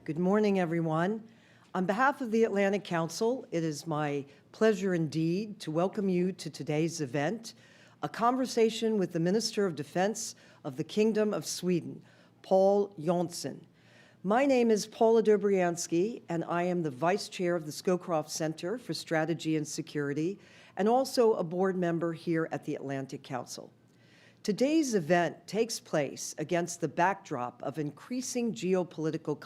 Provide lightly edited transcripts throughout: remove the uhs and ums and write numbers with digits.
Good morning, everyone. On behalf of the Atlantic Council, it is my pleasure indeed to welcome you to today's event, a conversation with the Minister of Defense of the Kingdom of Sweden, Paul Jonson. My name is Paula Dobriansky, and I am the Vice Chair of the Scowcroft Center for Strategy and Security, and also a board member here at the Atlantic Council. Today's event takes place against the backdrop of increasing geopolitical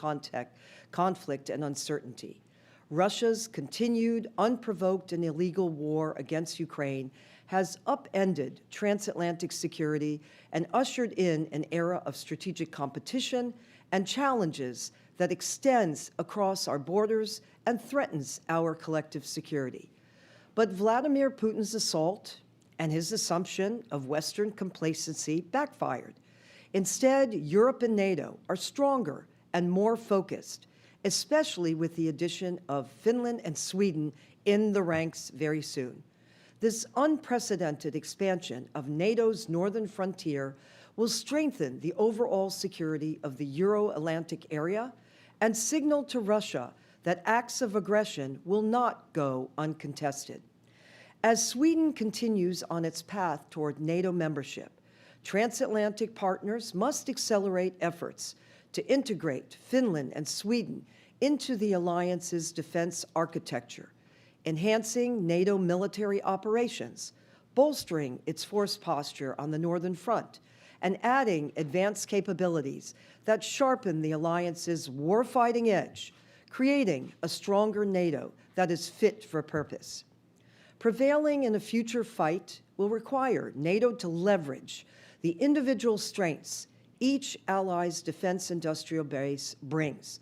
conflict and uncertainty. Russia's continued, unprovoked, and illegal war against Ukraine has upended transatlantic security and ushered in an era of strategic competition and challenges that extends across our borders and threatens our collective security. But Vladimir Putin's assault and his assumption of Western complacency backfired. Instead, Europe and NATO are stronger and more focused, especially with the addition of Finland and Sweden in the ranks very soon. This unprecedented expansion of NATO's northern frontier will strengthen the overall security of the Euro-Atlantic area and signal to Russia that acts of aggression will not go uncontested. As Sweden continues on its path toward NATO membership, transatlantic partners must accelerate efforts to integrate Finland and Sweden into the alliance's defense architecture, enhancing NATO military operations, bolstering its force posture on the Northern Front, and adding advanced capabilities that sharpen the alliance's warfighting edge, creating a stronger NATO that is fit for purpose. Prevailing in a future fight will require NATO to leverage the individual strengths each ally's defense industrial base brings.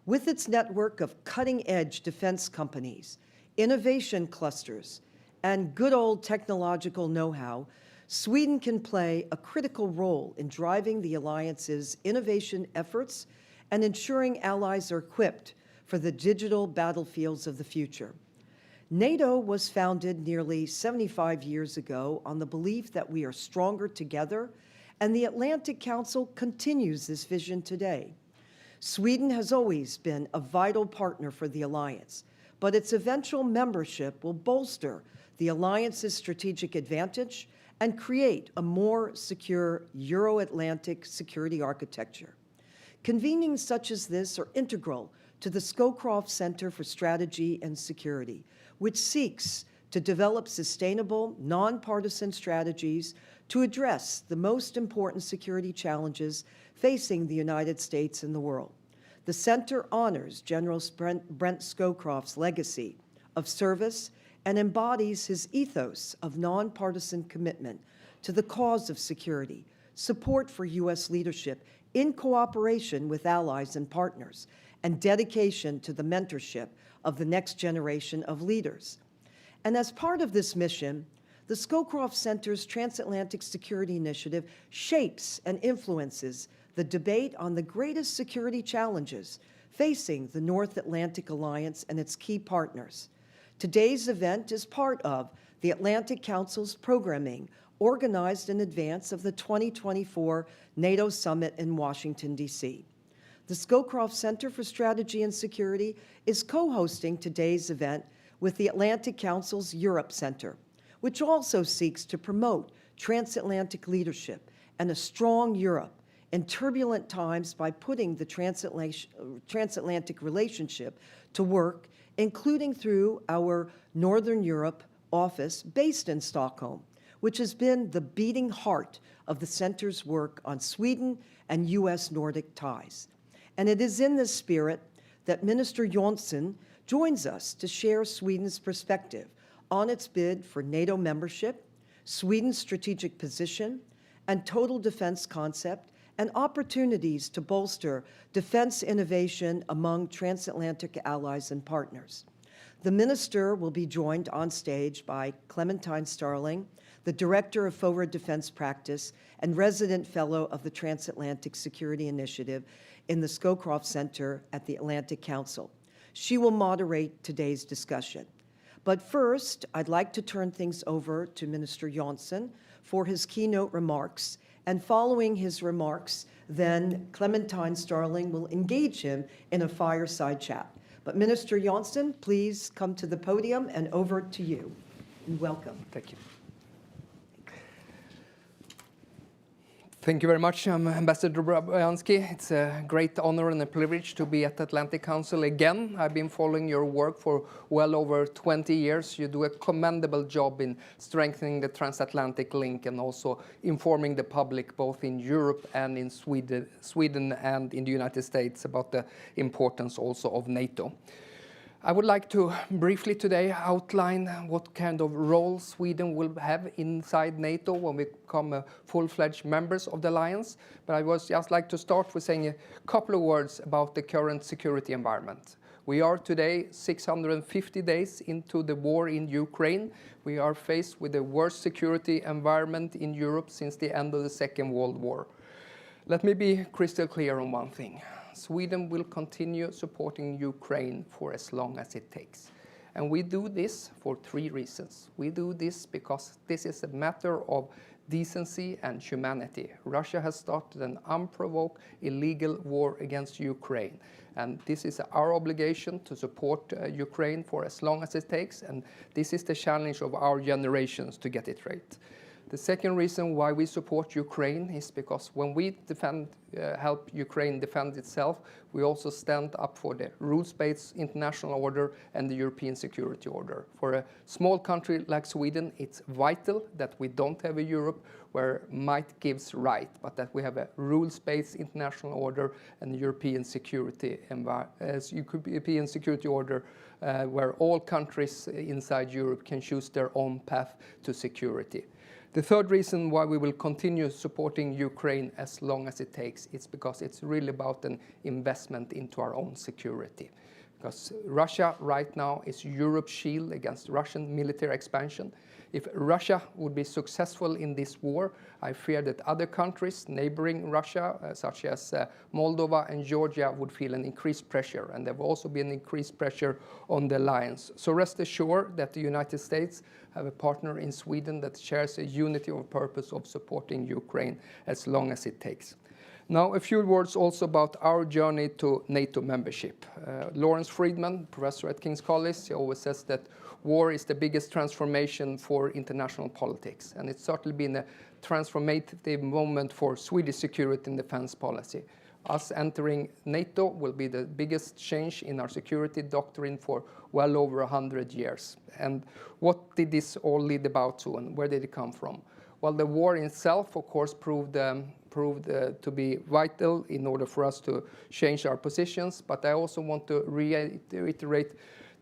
With its network of cutting-edge defense companies, innovation clusters, and good old technological know-how, Sweden can play a critical role in driving the alliance's innovation efforts and ensuring allies are equipped for the digital battlefields of the future. NATO was founded nearly 75 years ago on the belief that we are stronger together, and the Atlantic Council continues this vision today. Sweden has always been a vital partner for the alliance, but its eventual membership will bolster the alliance's strategic advantage and create a more secure Euro-Atlantic security architecture. Convenings such as this are integral to the Scowcroft Center for Strategy and Security, which seeks to develop sustainable, nonpartisan strategies to address the most important security challenges facing the United States and the world. The center honors General Brent Scowcroft's legacy of service and embodies his ethos of nonpartisan commitment to the cause of security, support for U.S. leadership in cooperation with allies and partners, and dedication to the mentorship of the next generation of leaders. And as part of this mission, the Scowcroft Center's Transatlantic Security Initiative shapes and influences the debate on the greatest security challenges facing the North Atlantic Alliance and its key partners. Today's event is part of the Atlantic Council's programming organized in advance of the 2024 NATO Summit in Washington, D.C. The Scowcroft Center for Strategy and Security is co-hosting today's event with the Atlantic Council's Europe Center, which also seeks to promote transatlantic leadership and a strong Europe in turbulent times by putting the transatlantic relationship to work, including through our Northern Europe office based in Stockholm, which has been the beating heart of the center's work on Sweden and U.S. Nordic ties. And it is in this spirit that Minister Jonson joins us to share Sweden's perspective on its bid for NATO membership, Sweden's strategic position, and total defense concept, and opportunities to bolster defense innovation among transatlantic allies and partners. The minister will be joined on stage by Clementine Starling, the Director of Forward Defense Practice and Resident Fellow of the Transatlantic Security Initiative in the Scowcroft Center at the Atlantic Council. She will moderate today's discussion. But first, I'd like to turn things over to Minister Jonson for his keynote remarks, And following his remarks, then Clementine Starling will engage him in a fireside chat. But Minister Jonson, please come to the podium, and over to you. And welcome. Thank you. Thank you very much, Ambassador Brabjanski. It's a great honor and a privilege to be at the Atlantic Council again. I've been following your work for well over 20 years. You do a commendable job in strengthening the transatlantic link and also informing the public both in Europe and in Sweden and in the United States about the importance also of NATO. I would like to briefly today outline what kind of role Sweden will have inside NATO when we become full-fledged members of the alliance. But I would just like to start with saying a couple of words about the current security environment. We are today 650 days into the war in Ukraine. We are faced with the worst security environment in Europe since the end of the Second World War. Let me be crystal clear on one thing. Sweden will continue supporting Ukraine for as long as it takes. And we do this for three reasons. We do this because this is a matter of decency and humanity. Russia has started an unprovoked illegal war against Ukraine. And this is our obligation to support Ukraine for as long as it takes. And this is the challenge of our generations to get it right. The second reason why we support Ukraine is because when we help Ukraine defend itself, we also stand up for the rules-based international order and the European security order. For a small country like Sweden, it's vital that we don't have a Europe where might gives right, but that we have a rules-based international order and the European security order where all countries inside Europe can choose their own path to security. The third reason why we will continue supporting Ukraine as long as it takes is because it's really about an investment into our own security. Because Russia right now is Europe's shield against Russian military expansion. If Russia would be successful in this war, I fear that other countries neighboring Russia, such as Moldova and Georgia, would feel an increased pressure. And there will also be an increased pressure on the alliance. So rest assured that the United States have a partner in Sweden that shares a unity of purpose of supporting Ukraine as long as it takes. Now, a few words also about our journey to NATO membership. Lawrence Friedman, professor at King's College, he always says that war is the biggest transformation for international politics. And it's certainly been a transformative moment for Swedish security and defense policy. Us entering NATO will be the biggest change in our security doctrine for well over 100 years. And what did this all lead about to, and where did it come from? Well, the war itself, of course, proved to be vital in order for us to change our positions. But I also want to reiterate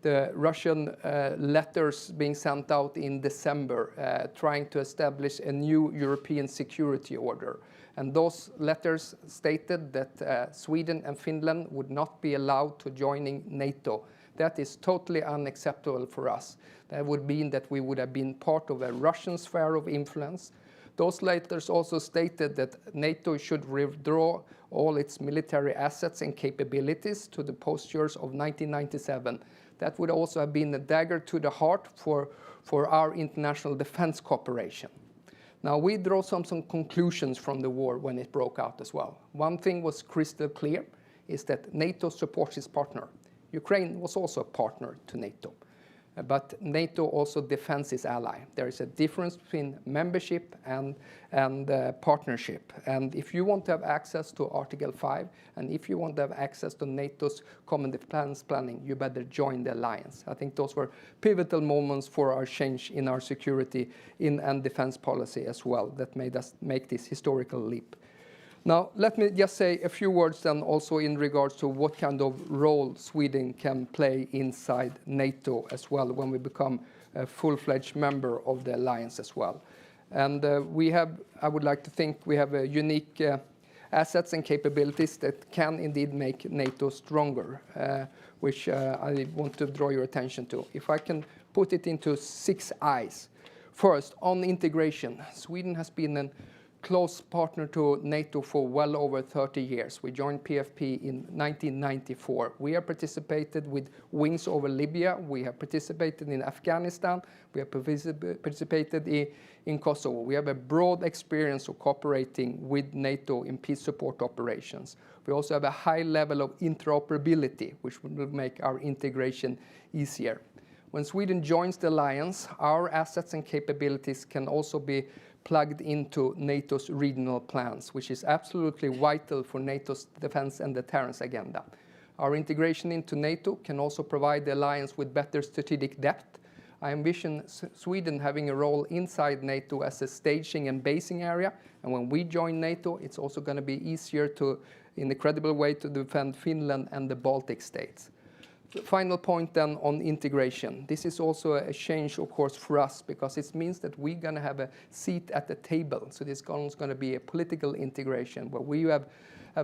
the Russian letters being sent out in December, trying to establish a new European security order. And those letters stated that Sweden and Finland would not be allowed to join NATO. That is totally unacceptable for us. That would mean that we would have been part of a Russian sphere of influence. Those letters also stated that NATO should withdraw all its military assets and capabilities to the postures of 1997. That would also have been a dagger to the heart for our international defense cooperation. Now, we draw some conclusions from the war when it broke out as well. One thing was crystal clear, is that NATO supports its partner. Ukraine was also a partner to NATO. But NATO also defends its ally. There is a difference between membership and partnership. And if you want to have access to Article 5, and if you want to have access to NATO's common defense planning, you better join the alliance. I think those were pivotal moments for our change in our security and defense policy as well that made us make this historical leap. Now, let me just say a few words then also in regards to what kind of role Sweden can play inside NATO as well when we become a full-fledged member of the alliance as well. And I would like to think we have unique assets and capabilities that can indeed make NATO stronger, which I want to draw your attention to. If I can put it into 6 I's. First, on integration, Sweden has been a close partner to NATO for well over 30 years. We joined PFP in 1994. We have participated with wings over Libya. We have participated in Afghanistan. We have participated in Kosovo. We have a broad experience of cooperating with NATO in peace support operations. We also have a high level of interoperability, which will make our integration easier. When Sweden joins the alliance, our assets and capabilities can also be plugged into NATO's regional plans, which is absolutely vital for NATO's defense and deterrence agenda. Our integration into NATO can also provide the alliance with better strategic depth. I envision Sweden having a role inside NATO as a staging and basing area, and when we join NATO, it's also going to be easier to, in a credible way, to defend Finland and the Baltic states. The final point then on integration. This is also a change, of course, for us, because it means that we're going to have a seat at the table. So this is going to be a political integration where we have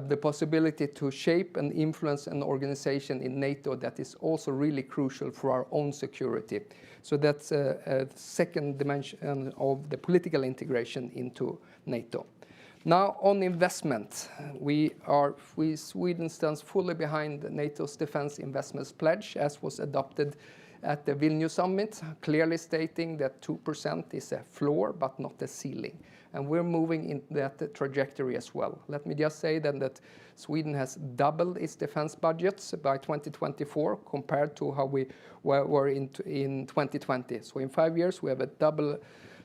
the possibility to shape and influence an organization in NATO that is also really crucial for our own security. So that's a second dimension of the political integration into NATO. Now, on investment, Sweden stands fully behind NATO's defense investments pledge, as was adopted at the Vilnius summit, clearly stating that 2% is a floor, but not a ceiling. And we're moving in that trajectory as well. Let me just say then that Sweden has doubled its defense budgets by 2024 compared to how we were in 2020. So in 5 years, we have a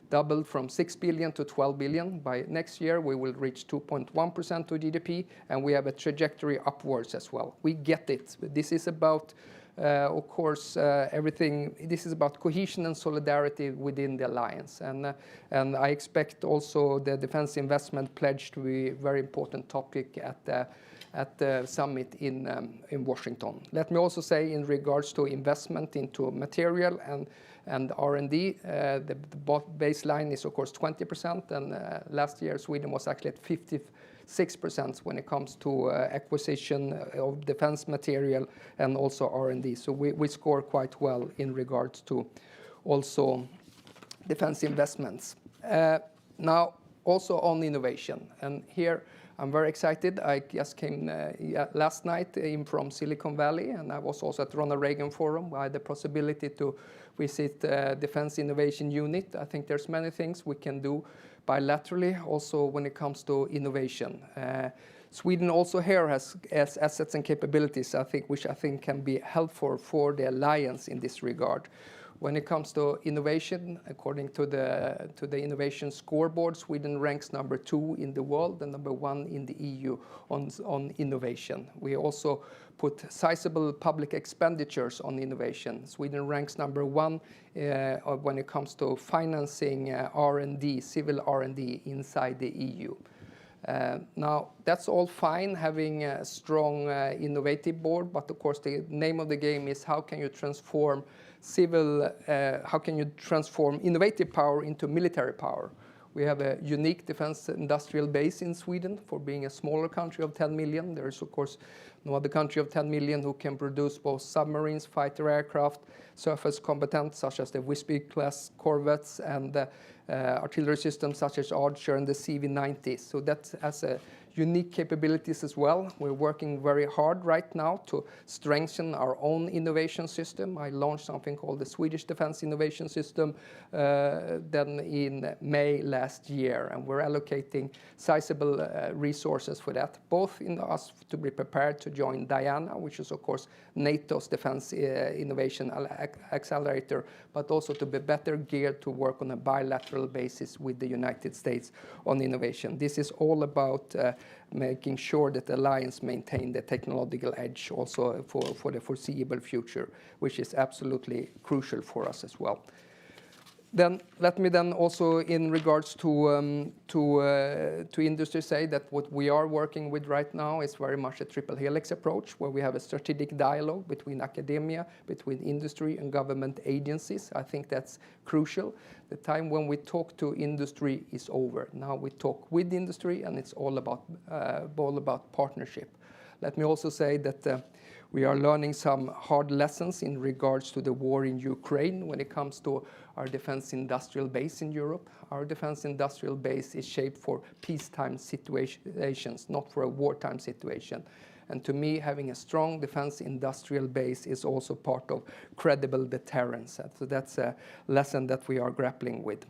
doubled from 6 billion to 12 billion. By next year, we will reach 2.1% of GDP, and we have a trajectory upwards as well. We get it. This is about, of course, everything. This is about cohesion and solidarity within the alliance. And I expect also the defense investment pledge to be a very important topic at the summit in Washington. Let me also say, in regards to investment into material and R&D, the baseline is, of course, 20%, and last year Sweden was actually at 56% when it comes to acquisition of defense material and also R&D. So we score quite well in regards to also defense investments. Now, also on innovation, and here I'm very excited. I just came last night in from Silicon Valley, and I was also at Ronald Reagan Forum. I had the possibility to visit Defense Innovation Unit. I think there's many things we can do bilaterally, also when it comes to innovation. Sweden also here has assets and capabilities, which I think can be helpful for the alliance in this regard. When it comes to innovation, according to the innovation scoreboard, Sweden ranks number 2 in the world and number 1 in the EU on innovation. We also put sizable public expenditures on innovation. Sweden ranks number 1 when it comes to financing R&D, civil R&D inside the EU. Now, that's all fine, having a strong innovative board, but of course the name of the game is how can you transform innovative power into military power. We have a unique defense industrial base in Sweden for being a smaller country of 10 million. There is, of course, no other country of 10 million who can produce both submarines, fighter aircraft, surface combatants such as the Whispy-class corvettes, and artillery systems such as Archer and the CV-90. So that has a unique capabilities as well. We're working very hard right now to strengthen our own innovation system. I launched something called the Swedish Defense Innovation System then in May last year, and we're allocating sizable resources for that, both in us to be prepared to join Diana, which is of course NATO's defense innovation accelerator, but also to be better geared to work on a bilateral basis with the United States on innovation. This is all about making sure that the alliance maintain the technological edge also for the foreseeable future, which is absolutely crucial for us as well. Then let me then also, in regards to industry, say that what we are working with right now is very much a triple helix approach, where we have a strategic dialogue between academia, between industry and government agencies. I think that's crucial. The time when we talk to industry is over. Now we talk with industry, and it's all about partnership. Let me also say that We are learning some hard lessons in regards to the war in Ukraine when it comes to our defense industrial base in Europe. Our defense industrial base is shaped for peacetime situations, not for a wartime situation. And to me, having a strong defense industrial base is also part of credible deterrence. So that's a lesson that we are grappling with.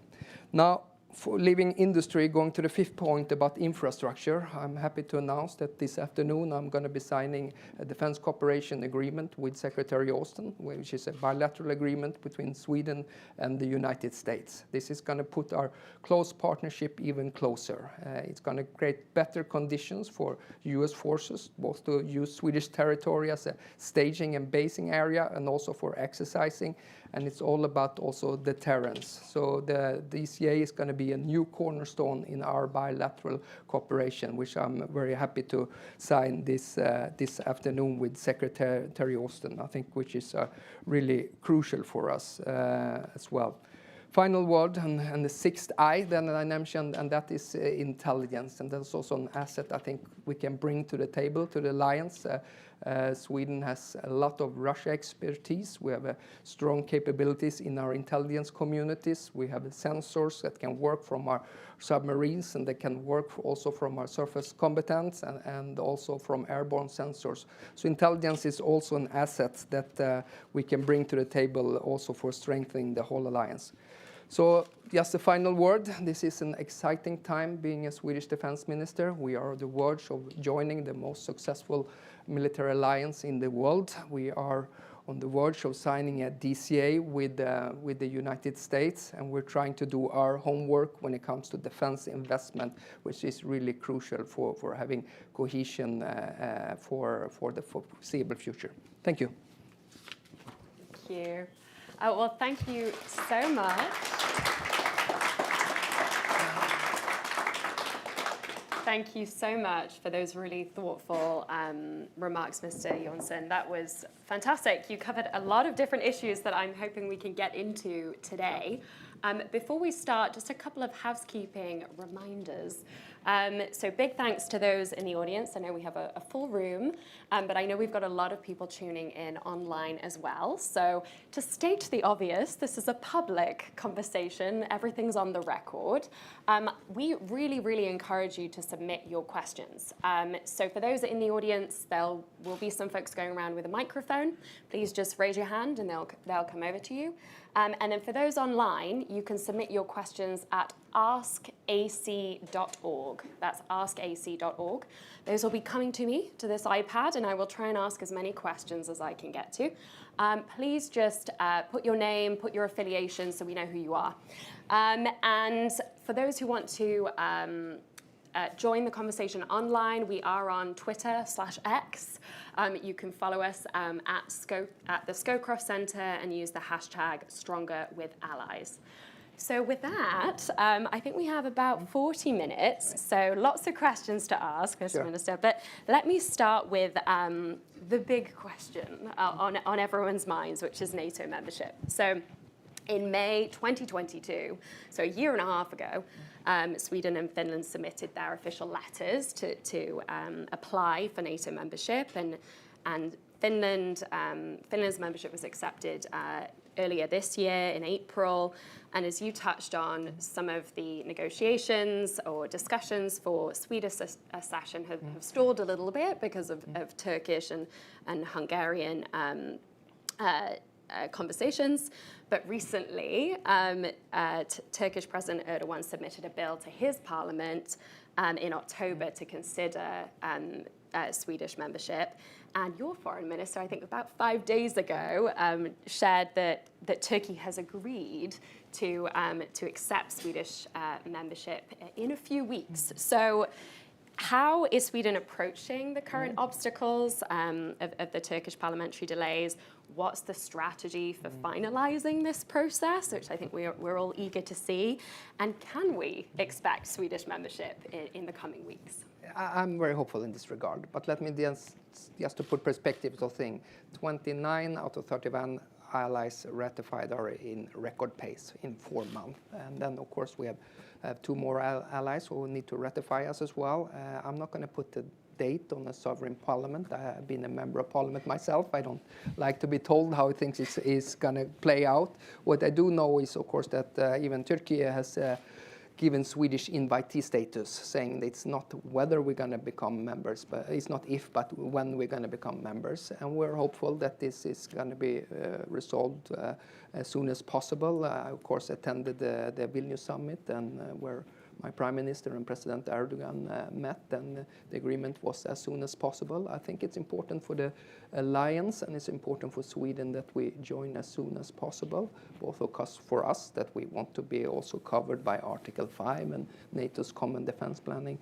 Now, for leaving industry, going to the fifth point about infrastructure, I'm happy to announce that this afternoon I'm going to be signing a defense cooperation agreement with Secretary Austin, which is a bilateral agreement between Sweden and the United States. This is going to put our close partnership even closer. It's going to create better conditions for US forces, both to use Swedish territory as a staging and basing area and also for exercising. And it's all about also deterrence. So the DCA is going to be a new cornerstone in our bilateral cooperation, which I'm very happy to sign this afternoon with Secretary Austin, I think, which is really crucial for us as well. Final word, and the sixth I that I mentioned, and that is intelligence. And that's also an asset I think we can bring to the table, to the alliance. Sweden has a lot of Russia expertise. We have strong capabilities in our intelligence communities. We have sensors that can work from our submarines, and they can work also from our surface combatants and also from airborne sensors. So intelligence is also an asset that we can bring to the table also for strengthening the whole alliance. So just a final word. This is an exciting time being a Swedish defense minister. We are on the verge of joining the most successful military alliance in the world. We are on the verge of signing a DCA with the United States, and we're trying to do our homework when it comes to defense investment, which is really crucial for having cohesion for the foreseeable future. Thank you. Thank you. Well, thank you so much. Thank you so much for those really thoughtful remarks, Mr. Jonson. That was fantastic. You covered a lot of different issues that I'm hoping we can get into today. Before we start, just a couple of housekeeping reminders. So big thanks to those in the audience. I know we have a full room, but I know we've got a lot of people tuning in online as well. So to state the obvious, this is a public conversation. Everything's on the record. We really, really encourage you to submit your questions. So for those in the audience, there will be some folks going around with a microphone. Please just raise your hand and they'll come over to you. And then for those online, you can submit your questions at askac.org. That's askac.org. Those will be coming to me, to this iPad, and I will try and ask as many questions as I can get to. Please just put your name, put your affiliation so we know who you are. And for those who want to join the conversation online, we are on Twitter/X. You can follow us at the Scowcroft Centre and use the hashtag #StrongerWithAllies. So with that, I think we have about 40 minutes, so lots of questions to ask, Mr. Minister. But let me start with the big question on everyone's minds, which is NATO membership. So in May 2022, so a year and a half ago, Sweden and Finland submitted their official letters to apply for NATO membership, and Finland's membership was accepted earlier this year in April. And as you touched on, some of the negotiations or discussions for Swedish accession have stalled a little bit because of Turkish and Hungarian conversations. But recently, Turkish President Erdoğan submitted a bill to his parliament in October to consider Swedish membership. And your foreign minister, I think about 5 days ago, shared that Turkey has agreed to accept Swedish membership in a few weeks. So how is Sweden approaching the current obstacles of the Turkish parliamentary delays? What's the strategy for finalizing this process, which I think we're all eager to see? And can we expect Swedish membership in the coming weeks? I'm very hopeful in this regard, but let me just to put perspective to the thing. 29 out of 31 allies ratified are in record pace in 4 months. And then, of course, we have 2 more allies who need to ratify us as well. I'm not going to put the date on a sovereign parliament. I have been a member of parliament myself. I don't like to be told how things is going to play out. What I do know is, of course, that even Turkey has given Swedish invitee status, saying that it's not whether we're going to become members, but it's not if, but when we're going to become members. And we're hopeful that this is going to be resolved as soon as possible. I, of course, attended the Vilnius summit, and where my Prime Minister and President Erdoğan met, and the agreement was as soon as possible. I think it's important for the alliance, and it's important for Sweden that we join as soon as possible, both of course for us, that we want to be also covered by Article 5 and NATO's common defense planning.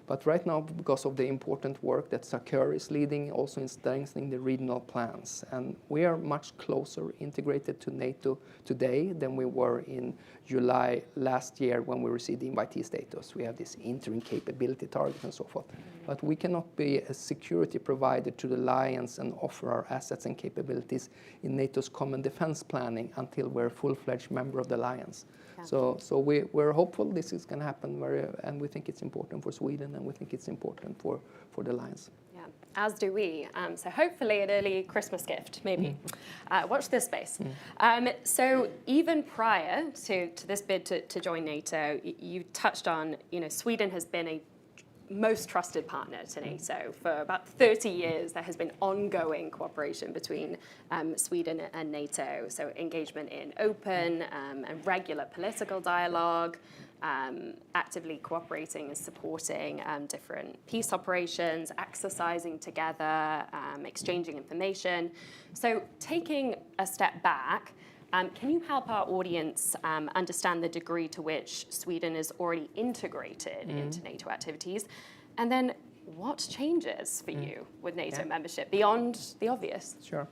But right now, because of the important work that SACEUR is leading, also in strengthening the regional plans. And we are much closer integrated to NATO today than we were in July last year when we received the invitee status. We have this interim capability target and so forth. But we cannot be a security provider to the alliance and offer our assets and capabilities in NATO's common defense planning until we're a full-fledged member of the alliance. Yeah. So we're hopeful this is going to happen, and we think it's important for Sweden, and we think it's important for the alliance. Yeah, as do we. So hopefully an early Christmas gift, maybe. Watch this space. So even prior to this bid to join NATO, you touched on, Sweden has been a most trusted partner to NATO. For about 30 years, there has been ongoing cooperation between Sweden and NATO. So engagement in open and regular political dialogue, actively cooperating and supporting different peace operations, exercising together, exchanging information. So taking a step back, can you help our audience understand the degree to which Sweden is already integrated into NATO activities? And then what changes for you with NATO membership beyond the obvious? Sure.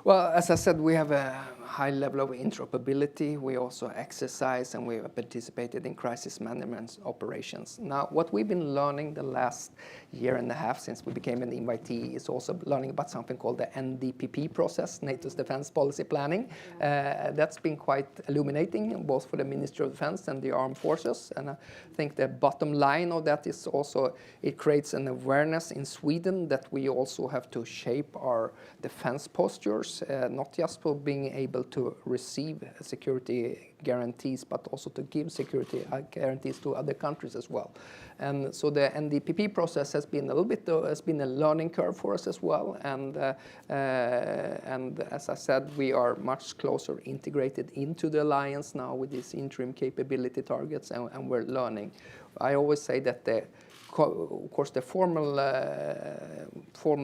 Well, as I said, we have a high level of interoperability. We also exercise, and we have participated in crisis management operations. Now, what we've been learning the last year and a half since we became an invitee is also learning about something called the NDPP process, NATO's defense policy planning. That's been quite illuminating, both for the Ministry of Defense and the armed forces. And I think the bottom line of that is also it creates an awareness in Sweden that we also have to shape our defense postures, not just for being able to receive security guarantees, but also to give security guarantees to other countries as well. And so the NDPP process has been a little bit, has been a learning curve for us as well. And as I said, we are much closer integrated into the alliance now with these interim capability targets, and we're learning. I always say that of course, the formal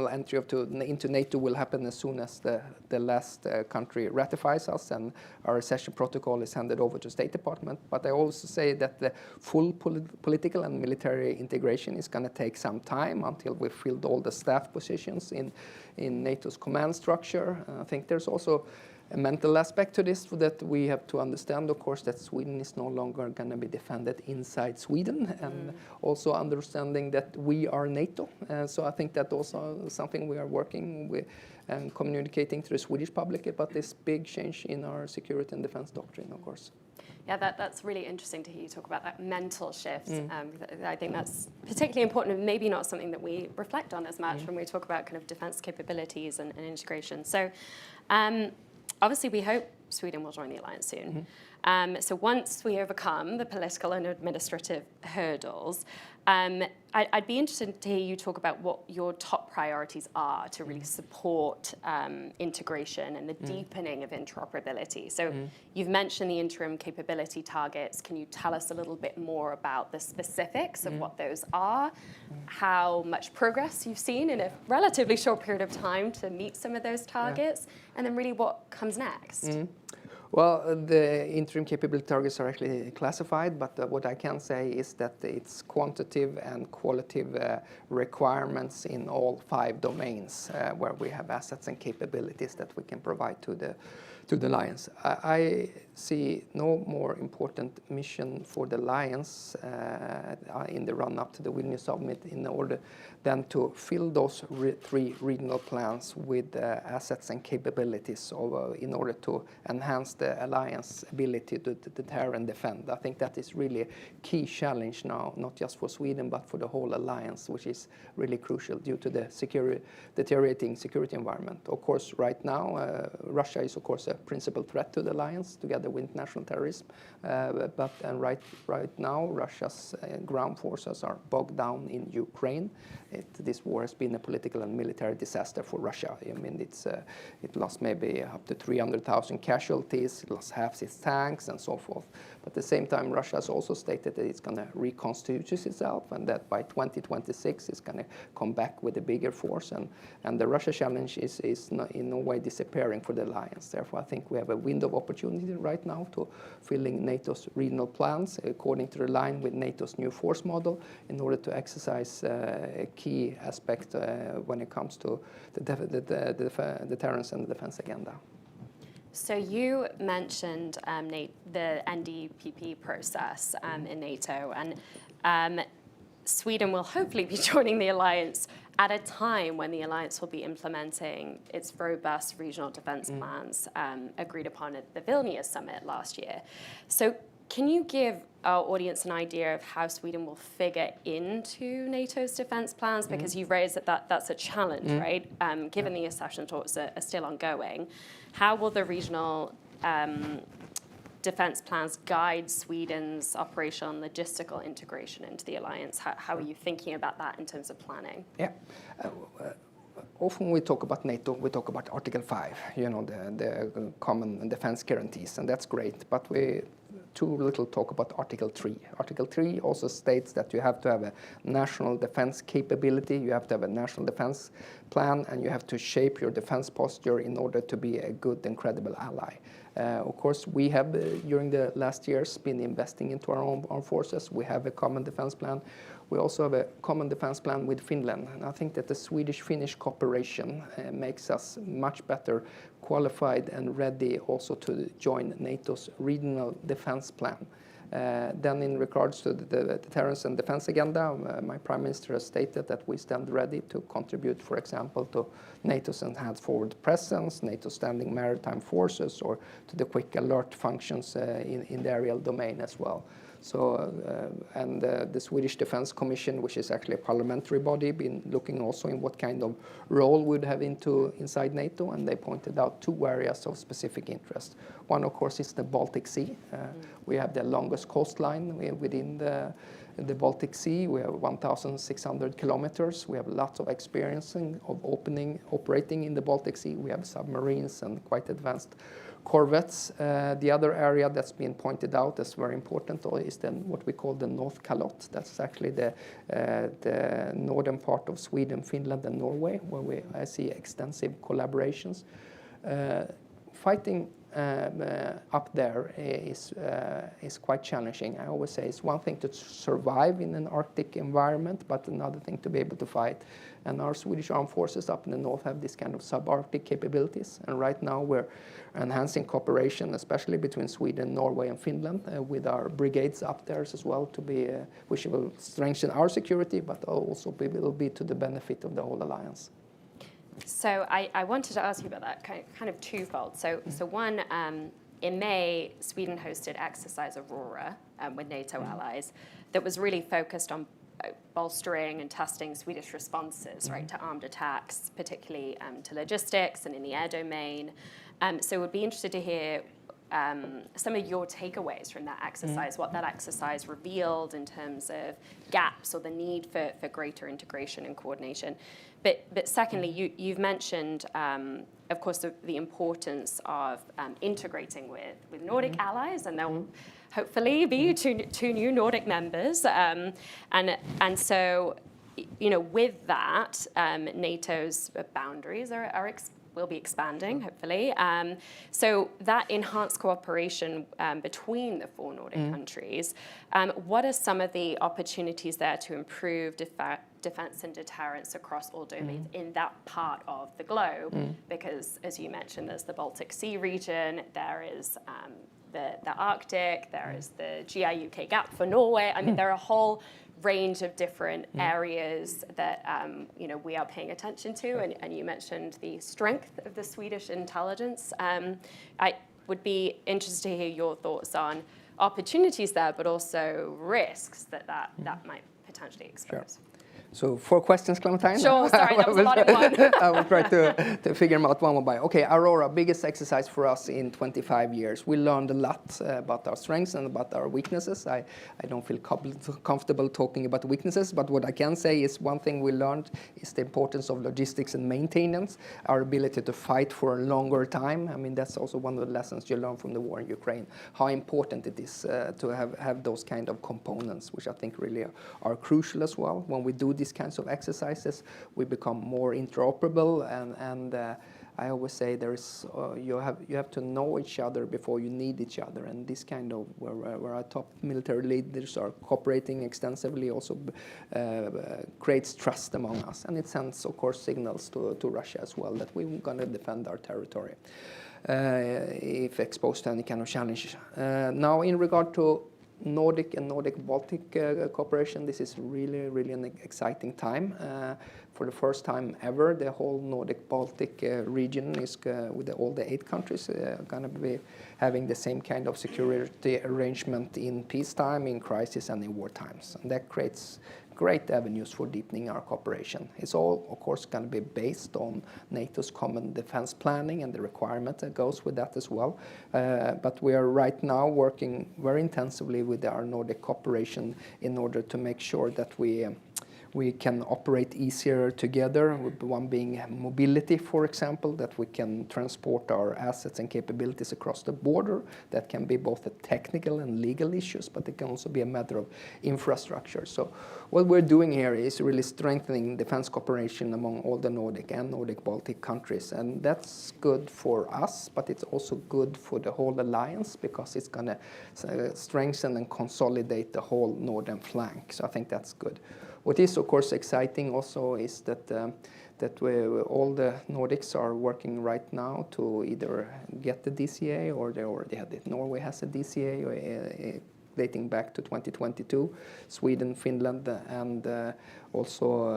entry into NATO will happen as soon as the last country ratifies us, and our accession protocol is handed over to State Department. But I also say that the full political and military integration is going to take some time until we've filled all the staff positions in NATO's command structure. I think there's also a mental aspect to this that we have to understand, of course, that Sweden is no longer going to be defended inside Sweden, and also understanding that we are NATO. So I think that also something we are working with and communicating to the Swedish public about this big change in our security and defense doctrine, of course. Yeah, that's really interesting to hear you talk about that mental shift. I think that's particularly important, and maybe not something that we reflect on as much when we talk about kind of defense capabilities and integration. So obviously, we hope Sweden will join the alliance soon. So once we overcome the political and administrative hurdles, I'd be interested to hear you talk about what your top priorities are to really support integration and the deepening of interoperability. So you've mentioned the interim capability targets. Can you tell us a little bit more about the specifics of what those are, how much progress you've seen in a relatively short period of time to meet some of those targets, and then really what comes next? Well, the interim capability targets are actually classified, but what I can say is that it's quantitative and qualitative requirements in all 5 domains where we have assets and capabilities that we can provide to the alliance. I see no more important mission for the alliance in the run-up to the Vilnius summit in order than to fill those 3 regional plans with assets and capabilities in order to enhance the alliance ability to deter and defend. I think that is really a key challenge now, not just for Sweden, but for the whole alliance, which is really crucial due to the deteriorating security environment. Of course, right now, Russia is, of course, a principal threat to the alliance, together with international terrorism. Right now, Russia's ground forces are bogged down in Ukraine. This war has been a political and military disaster for Russia. I mean, it lost maybe up to 300,000 casualties, it lost half its tanks and so forth. But at the same time, Russia has also stated that it's going to reconstitute itself and that by 2026 it's going to come back with a bigger force. And the Russia challenge is in no way disappearing for the alliance. Therefore, I think we have a window of opportunity right now to filling NATO's regional plans according to the line with NATO's new force model in order to exercise a key aspect when it comes to the deterrence and the defense agenda. So you mentioned the NDPP process in NATO, and Sweden will hopefully be joining the alliance at a time when the alliance will be implementing its robust regional defense plans agreed upon at the Vilnius summit last year. So can you give our audience an idea of how Sweden will figure into NATO's defense plans? Because you've raised that's a challenge, right? Given the accession talks are still ongoing. How will the regional defense plans guide Sweden's operational and logistical integration into the alliance? How are you thinking about that in terms of planning? Yeah. Often we talk about NATO, we talk about Article 5, the common defense guarantees, and that's great, but we too little talk about Article 3. Article 3 also states that you have to have a national defense capability, you have to have a national defense plan, and you have to shape your defense posture in order to be a good and credible ally. Of course, we have, during the last years, been investing into our own armed forces. We have a common defense plan. We also have a common defense plan with Finland. And I think that the Swedish-Finnish cooperation makes us much better qualified and ready also to join NATO's regional defense plan. Then in regards to the deterrence and defense agenda, my Prime Minister has stated that we stand ready to contribute, for example, to NATO's enhanced forward presence, NATO's standing maritime forces, or to the quick alert functions in the aerial domain as well. So, the Swedish Defence Commission, which is actually a parliamentary body, been looking also in what kind of role we'd have inside NATO, and they pointed out two areas of specific interest. One, of course, is the Baltic Sea. We have the longest coastline within the Baltic Sea. We have 1,600 kilometers. We have lots of experience of operating in the Baltic Sea. We have submarines and quite advanced corvettes. The other area that's been pointed out as very important is then what we call the North Calotte. That's actually the northern part of Sweden, Finland, and Norway, where I see extensive collaborations. Fighting up there is quite challenging. I always say it's one thing to survive in an Arctic environment, but another thing to be able to fight. And our Swedish armed forces up in the north have this kind of subarctic capabilities. And right now we're enhancing cooperation, especially between Sweden, Norway, and Finland, with our brigades up there as well, which will strengthen our security, but also will be to the benefit of the whole alliance. So I wanted to ask you about that kind of twofold. So one, in May, Sweden hosted exercise Aurora with NATO allies that was really focused on bolstering and testing Swedish responses, right, to armed attacks, particularly to logistics and in the air domain. So we'd be interested to hear some of your takeaways from that exercise, what that exercise revealed in terms of gaps or the need for greater integration and coordination. But secondly, you've mentioned, of course, the importance of integrating with Nordic allies, and there'll hopefully be two new Nordic members. And so, with that, NATO's boundaries will be expanding, hopefully. So that enhanced cooperation between the four Nordic countries, what are some of the opportunities there to improve defense and deterrence across all domains in that part of the globe? Because, as you mentioned, there's the Baltic Sea region, there is the Arctic, there is the GI-UK gap for Norway. I mean, there are a whole range of different areas that we are paying attention to, and you mentioned the strength of the Swedish intelligence. would be interested to hear your thoughts on opportunities there, but also risks that might potentially expose. Sure. So 4 questions, Clementine? Sure, sorry, that was a lot in one. I will try to figure them out one by. Okay, Aurora, biggest exercise for us in 25 years. We learned a lot about our strengths and about our weaknesses. I don't feel comfortable talking about weaknesses, but what I can say is one thing we learned is the importance of logistics and maintenance, our ability to fight for a longer time. I mean, that's also one of the lessons you learn from the war in Ukraine, how important it is to have those kind of components, which I think really are crucial as well. When we do these kinds of exercises, we become more interoperable, and I always say there is you have to know each other before you need each other, and this kind of where our top military leaders are cooperating extensively also creates trust among us, and it sends, of course, signals to Russia as well that we're going to defend our territory if exposed to any kind of challenge. Now, in regard to Nordic and Nordic-Baltic cooperation, this is really an exciting time. For the first time ever, the whole Nordic-Baltic region is, with all the 8 countries, going to be having the same kind of security arrangement in peacetime, in crisis, and in war times. And that creates great avenues for deepening our cooperation. It's all, of course, going to be based on NATO's common defense planning and the requirement that goes with that as well. But we are right now working very intensively with our Nordic cooperation in order to make sure that we can operate easier together, one being mobility, for example, that we can transport our assets and capabilities across the border. That can be both a technical and legal issues, but it can also be a matter of infrastructure. So what we're doing here is really strengthening defense cooperation among all the Nordic and Nordic-Baltic countries, and that's good for us, but it's also good for the whole alliance because it's going to strengthen and consolidate the whole northern flank. So I think that's good. What is, of course, exciting also is that all the Nordics are working right now to either get the DCA or they already had it. Norway has a DCA dating back to 2022. Sweden, Finland, and also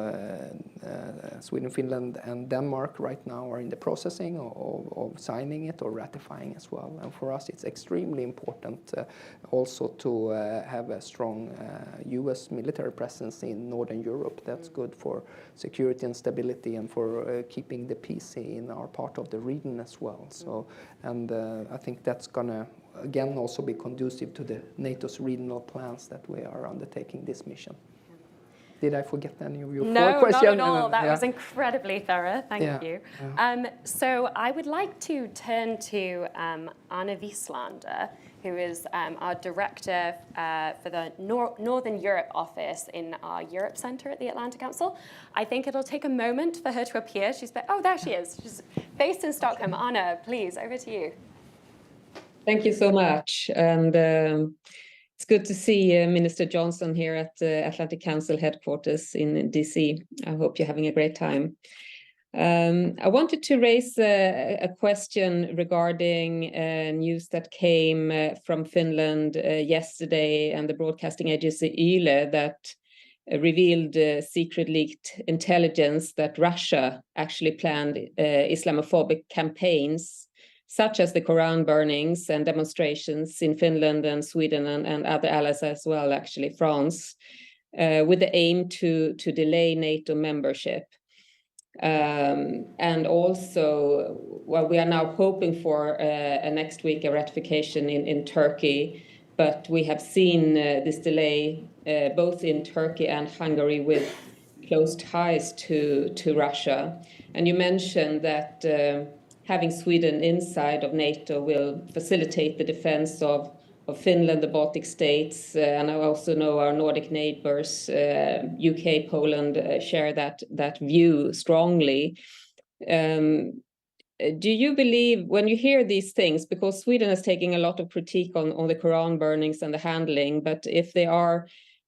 Sweden, Finland, and Denmark right now are in the processing of signing it or ratifying as well. And for us, it's extremely important also to have a strong U.S. military presence in Northern Europe. That's good for security and stability and for keeping the peace in our part of the region as well. So, and I think that's gonna again also be conducive to the NATO's regional plans that we are undertaking this mission. Did I forget any of your 4 questions? No, not at all. That was incredibly thorough. Thank you. Yeah. So I would like to turn to Anna Wieslander, who is our director for the Northern Europe office in our Europe Centre at the Atlantic Council. I think it'll take a moment for her to appear. Oh, there she is. She's based in Stockholm. Anna, please, over to you. Thank you so much. And it's good to see Minister Jonson here at the Atlantic Council headquarters in DC. I hope you're having a great time. I wanted to raise a question regarding news that came from Finland yesterday and the broadcasting agency YLE that revealed secret leaked intelligence that Russia actually planned Islamophobic campaigns such as the Quran burnings and demonstrations in Finland and Sweden and other allies as well, actually France, with the aim to delay NATO membership. And also, well, we are now hoping for next week a ratification in Turkey, but we have seen this delay both in Turkey and Hungary with close ties to Russia. And you mentioned that having Sweden inside of NATO will facilitate the defense of Finland, the Baltic states, and I also know our Nordic neighbors, UK, Poland, share that view strongly. Do you believe, when you hear these things, because Sweden is taking a lot of critique on the Quran burnings and the handling, but if they are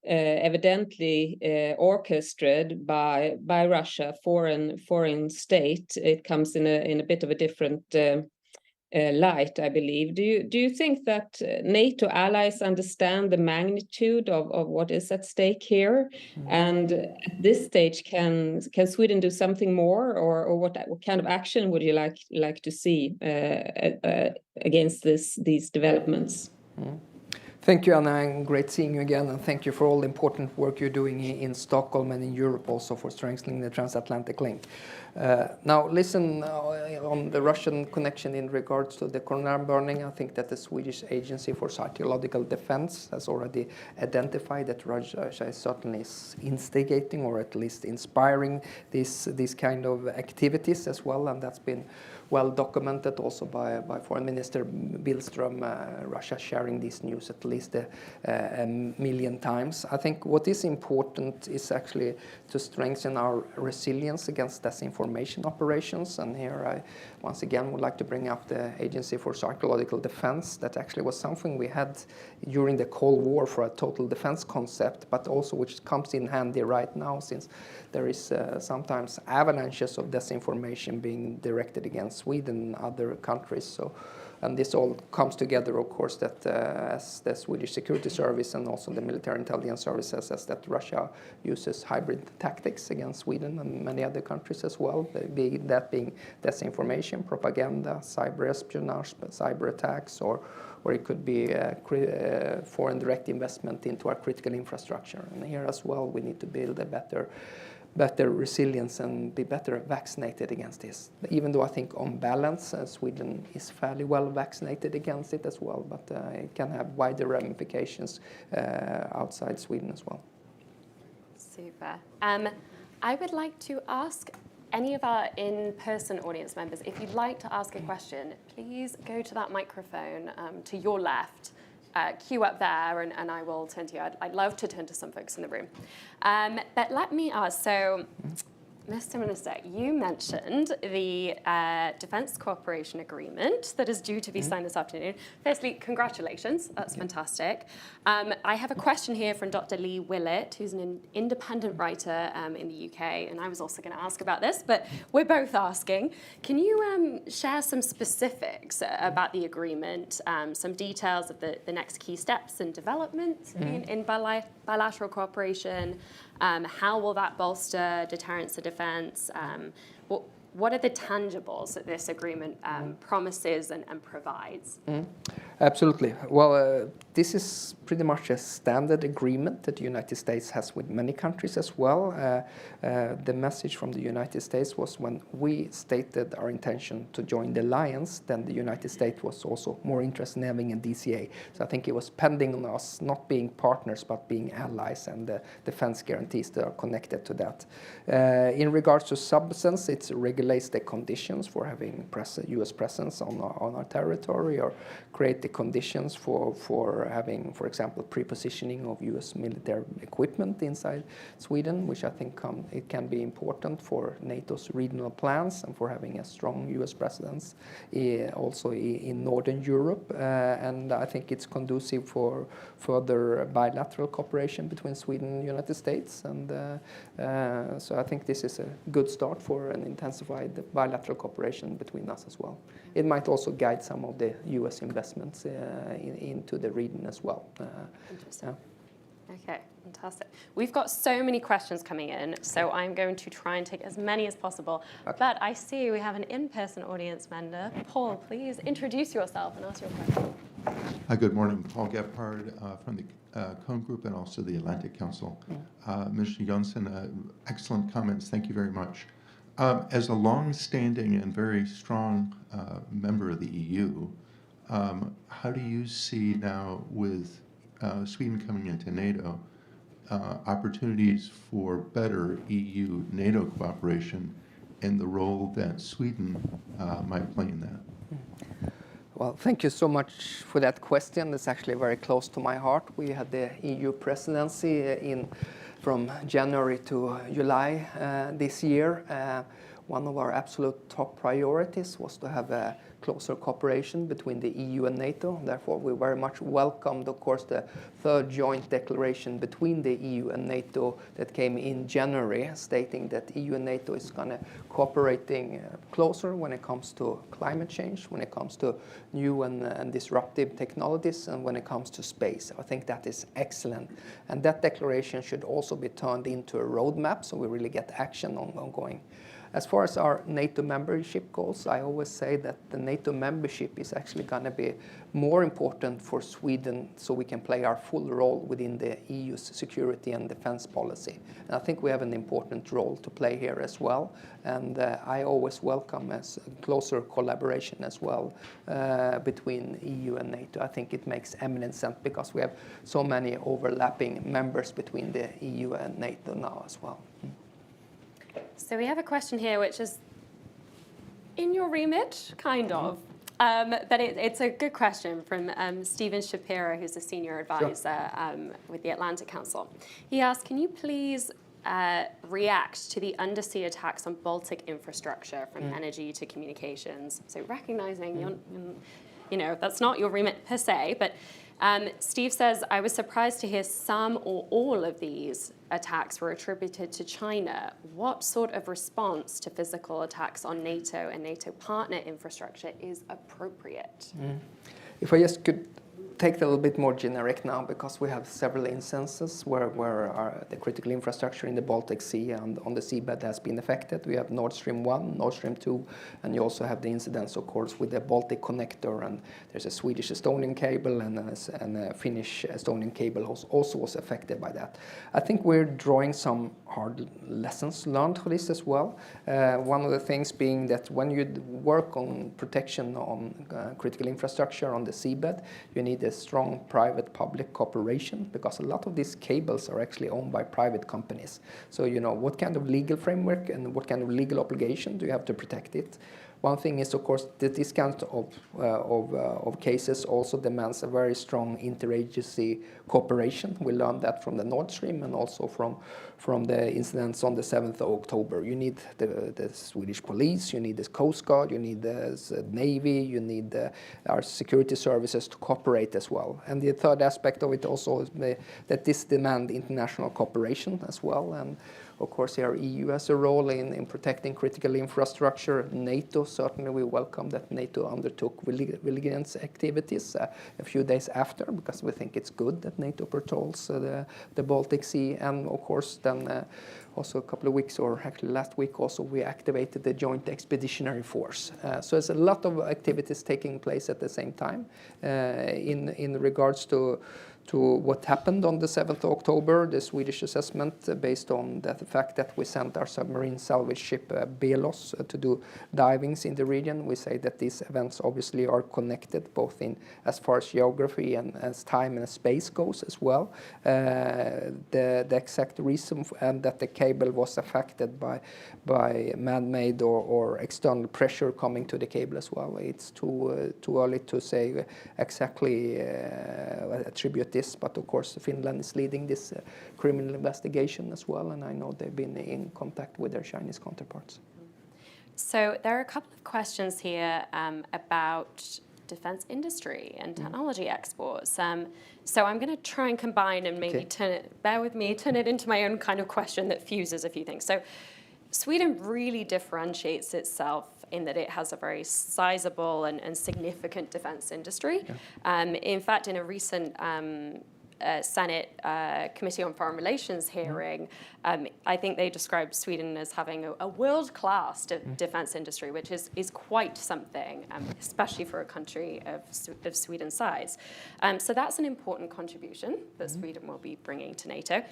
evidently orchestrated by Russia, foreign state, it comes in a bit of a different light, I believe. Do you think that NATO allies understand the magnitude of what is at stake here? And at this stage, can Sweden do something more, or what kind of action would you like to see against these developments? Thank you, Anna, and great seeing you again, and thank you for all the important work you're doing in Stockholm and in Europe also for strengthening the transatlantic link. Now, listen, on the Russian connection in regards to the Koran burning, I think that the Swedish Agency for Psychological Defense has already identified that Russia is certainly instigating or at least inspiring these kind of activities as well, and that's been well documented also by Foreign Minister Billström, Russia sharing this news at least a million times. I think what is important is actually to strengthen our resilience against disinformation operations, and here I once again would like to bring up the Agency for Psychological Defense. That actually was something we had during the Cold War for a total defense concept, but also which comes in handy right now since there is sometimes avalanches of disinformation being directed against Sweden and other countries. So, and this all comes together, of course, that as the Swedish Security Service and also the Military Intelligence Service says that Russia uses hybrid tactics against Sweden and many other countries as well, that being disinformation, propaganda, cyber espionage, cyber attacks, or it could be foreign direct investment into our critical infrastructure. And here as well, we need to build a better resilience and be better vaccinated against this. Even though I think on balance, Sweden is fairly well vaccinated against it as well, but it can have wider ramifications outside Sweden as well. Super. I would like to ask any of our in-person audience members, if you'd like to ask a question, please go to that microphone to your left. Queue up there, and I will turn to you. I'd love to turn to some folks in the room. But let me ask, so Mr. Minister, you mentioned the Defence Cooperation Agreement that is due to be signed this afternoon. Firstly, congratulations, that's fantastic. I have a question here from Dr. Lee Willett, who's an independent writer in the UK, and I was also going to ask about this, but we're both asking. Can you share some specifics about the agreement, some details of the next key steps and developments in bilateral cooperation? How will that bolster deterrence and defence? What are the tangibles that this agreement promises and provides? Absolutely. Well, this is pretty much a standard agreement that the United States has with many countries as well. The message from the United States was when we stated our intention to join the alliance, then the United States was also more interested in having a DCA. So I think it was pending on us not being partners but being allies, and the defense guarantees that are connected to that. In regards to substance, it regulates the conditions for having U.S. presence on our territory, or create the conditions for having, for example, pre-positioning of U.S. military equipment inside Sweden, which I think it can be important for NATO's regional plans and for having a strong U.S. presence also in Northern Europe. And I think it's conducive for further bilateral cooperation between Sweden and the United States. And so I think this is a good start for an intensified bilateral cooperation between us as well. It might also guide some of the U.S. investments into the region as well. Interesting. Okay, fantastic. We've got so many questions coming in, so I'm going to try and take as many as possible. Okay. But I see we have an in-person audience member. Paul, please introduce yourself and ask your question. Hi, good morning. Paul Gephardt from the Cone Group and also the Atlantic Council. Mr. Jonson, excellent comments. Thank you very much. As a long-standing and very strong member of the EU, how do you see now with Sweden coming into NATO opportunities for better EU-NATO cooperation and the role that Sweden might play in that? Well, thank you so much for that question. It's actually very close to my heart. We had the EU presidency from January to July this year. one of our absolute top priorities was to have a closer cooperation between the EU and NATO. Therefore, we very much welcomed, of course, the third joint declaration between the EU and NATO that came in January, stating that EU and NATO is going to cooperating closer when it comes to climate change, when it comes to new and disruptive technologies, and when it comes to space. I think that is excellent. And that declaration should also be turned into a roadmap, so we really get action ongoing. As far as our NATO membership goes, I always say that the NATO membership is actually going to be more important for Sweden so we can play our full role within the EU's security and defense policy. And I think we have an important role to play here as well. And I always welcome a closer collaboration as well between EU and NATO. I think it makes eminent sense because we have so many overlapping members between the EU and NATO now as well. So we have a question here which is in your remit, kind of. But it's a good question from Stephen Shapiro, who's a senior advisor with the Atlantic Council. He asked, can you please react to the undersea attacks on Baltic infrastructure from energy to communications? So recognizing, you know, that's not your remit per se, but Steve says, I was surprised to hear some or all of these attacks were attributed to China. What sort of response to physical attacks on NATO and NATO partner infrastructure is appropriate? If I just could take it a little bit more generic now, because we have several instances where the critical infrastructure in the Baltic Sea and on the seabed has been affected. We have Nord Stream 1, Nord Stream 2, and you also have the incidents, of course, with the Baltic connector, and there's a Swedish-Estonian cable and a Finnish-Estonian cable also was affected by that. I think we're drawing some hard lessons learned for this as well. One of the things being that when you work on protection on critical infrastructure on the seabed, you need a strong private-public cooperation, because a lot of these cables are actually owned by private companies. So, you know, what kind of legal framework and what kind of legal obligation do you have to protect it? One thing is, of course, that this kind of cases also demands a very strong interagency cooperation. We learned that from the Nord Stream and also from the incidents on the 7th of October. You need the Swedish police, you need the Coast Guard, you need the Navy, you need our security services to cooperate as well. And the third aspect of it also is that this demands international cooperation as well. And of course, here EU has a role in protecting critical infrastructure. NATO, certainly we welcome that NATO undertook vigilance activities a few days after, because we think it's good that NATO patrols the Baltic Sea. And of course, then also a couple of weeks, or actually last week also, we activated the Joint Expeditionary Force. So there's a lot of activities taking place at the same time in regards to what happened on the 7th of October, the Swedish assessment based on the fact that we sent our submarine salvage ship Belos to do divings in the region. We say that these events obviously are connected both in as far as geography and as time and space goes as well. The exact reason and that the cable was affected by man-made or external pressure coming to the cable as well. It's too early to say exactly attribute this, but of course Finland is leading this criminal investigation as well, and I know they've been in contact with their Chinese counterparts. So there are a couple of questions here about defense industry and technology exports. So I'm going to try and combine and maybe turn it into my own kind of question that fuses a few things. So Sweden really differentiates itself in that it has a very sizable and significant defense industry. Yeah. In fact, in a recent Senate Committee on Foreign Relations hearing, I think they described Sweden as having a world-class defense industry, which is quite something, especially for a country of Sweden's size. So that's an important contribution that Sweden will be bringing to NATO.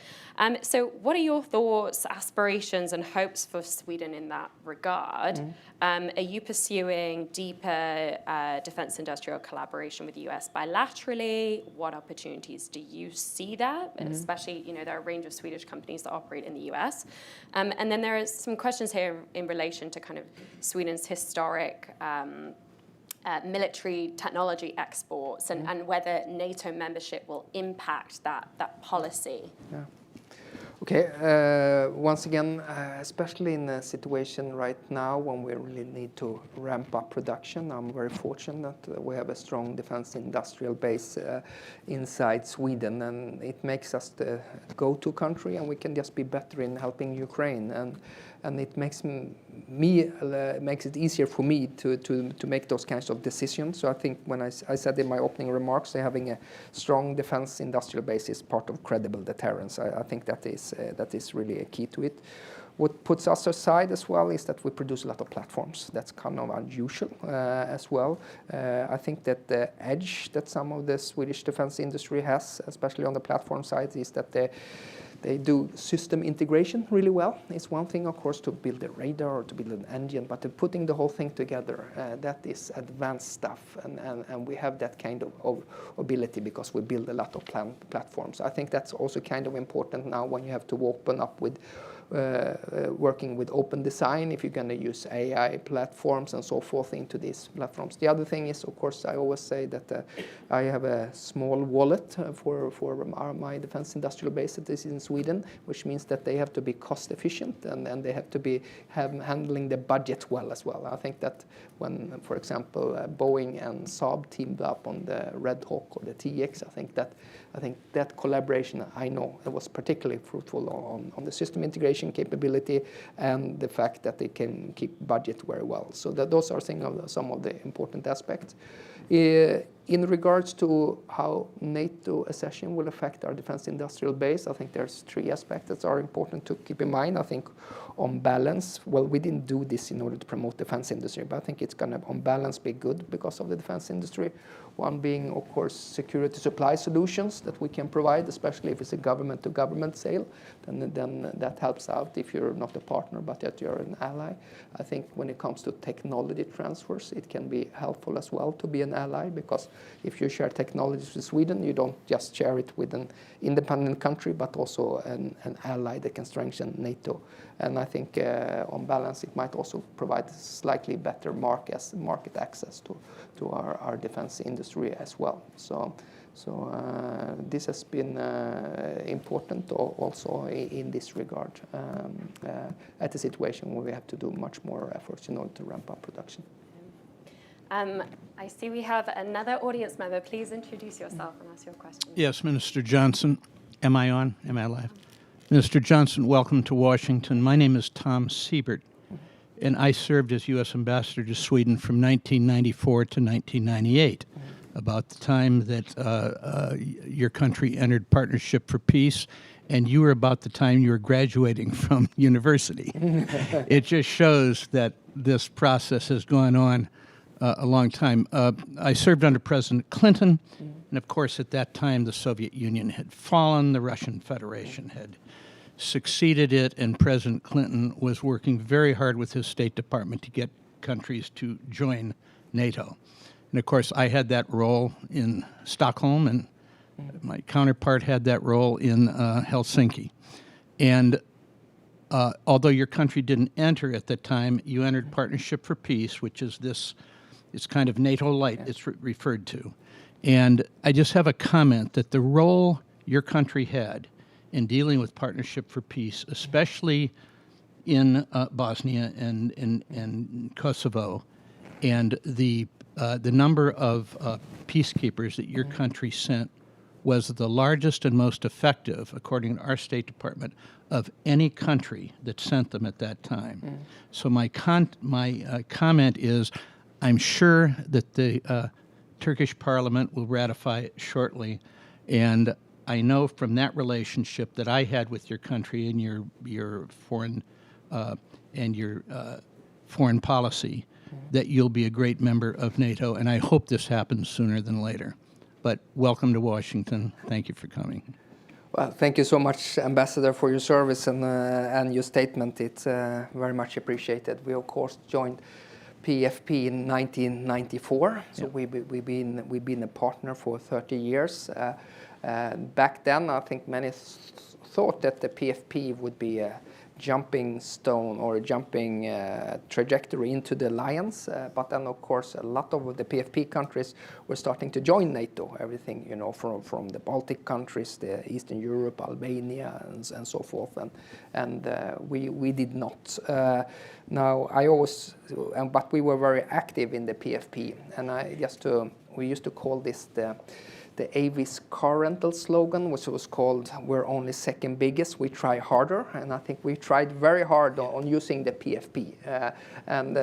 So what are your thoughts, aspirations, and hopes for Sweden in that regard? Are you pursuing deeper defense industrial collaboration with the US bilaterally? What opportunities do you see that? Especially, you know, there are a range of Swedish companies that operate in the US. And then there are some questions here in relation to kind of Sweden's historic military technology exports and whether NATO membership will impact that policy. Yeah. Okay, once again, especially in a situation right now when we really need to ramp up production, I'm very fortunate that we have a strong defense industrial base inside Sweden, and it makes us the go-to country, and we can just be better in helping Ukraine, and it makes makes it easier for me to make those kinds of decisions. So I think when I said in my opening remarks, having a strong defense industrial base is part of credible deterrence. I think that is really a key to it. What puts us aside as well is that we produce a lot of platforms. That's kind of unusual as well. I think that the edge that some of the Swedish defense industry has, especially on the platform side, is that they do system integration really well. It's one thing, of course, to build a radar or to build an engine, but putting the whole thing together, that is advanced stuff. And we have that kind of ability because we build a lot of platforms. I think that's also kind of important now when you have to open up with working with open design, if you're going to use AI platforms and so forth into these platforms. The other thing is, of course, I always say that I have a small wallet for my defense industrial base that is in Sweden, which means that they have to be cost efficient and they have to be handling the budget well as well. I think that when, for example, Boeing and Saab teamed up on the Red Hawk or the TX, I think that collaboration, I know, it was particularly fruitful on the system integration capability and the fact that they can keep budget very well. So those are some of the important aspects. In regards to how NATO accession will affect our defense industrial base, I think there's 3 aspects that are important to keep in mind. I think on balance, well, we didn't do this in order to promote defense industry, but I think it's going to, on balance, be good because of the defense industry. One being, of course, security supply solutions that we can provide, especially if it's a government-to-government sale. Then that helps out if you're not a partner, but that you're an ally. I think when it comes to technology transfers, it can be helpful as well to be an ally, because if you share technologies with Sweden, you don't just share it with an independent country, but also an ally that can strengthen NATO. And I think on balance, it might also provide slightly better market access to our defense industry as well. So this has been important also in this regard at a situation where we have to do much more efforts in order to ramp up production. I see we have another audience member. Please introduce yourself and ask your question. Yes, Minister Jonson. Am I on? Am I live? Minister Jonson, welcome to Washington. My name is Tom Siebert, and I served as U.S. Ambassador to Sweden from 1994 to 1998, about the time that your country entered Partnership for Peace, and you were about the time you were graduating from university. It just shows that this process has gone on a long time. I served under President Clinton, and of course at that time the Soviet Union had fallen, the Russian Federation had succeeded it, and President Clinton was working very hard with his State Department to get countries to join NATO. And of course I had that role in Stockholm, and my counterpart had that role in Helsinki. And although your country didn't enter at the time, you entered Partnership for Peace, which is this, it's kind of NATO light, it's referred to. And I just have a comment that the role your country had in dealing with Partnership for Peace, especially in Bosnia and Kosovo, and the number of peacekeepers that your country sent was the largest and most effective, according to our State Department, of any country that sent them at that time. So my comment is, I'm sure that the Turkish Parliament will ratify it shortly, and I know from that relationship that I had with your country and your foreign foreign policy, that you'll be a great member of NATO, and I hope this happens sooner than later. But welcome to Washington. Thank you for coming. Well, thank you so much, Ambassador, for your service and your statement. It's very much appreciated. We, of course, joined PFP in 1994, so we've been a partner for 30 years. Back then, I think many thought that the PFP would be a jumping stone or a jumping trajectory into the alliance. But then, of course, a lot of the PFP countries were starting to join NATO. Everything, you know, from the Baltic countries, the Eastern Europe, Albania, and so forth. And we did not. Now, but we were very active in the PFP, and we used to call this the Avis car rental slogan, which was called "We're only second biggest, we try harder." And I think we tried very hard on using the PFP and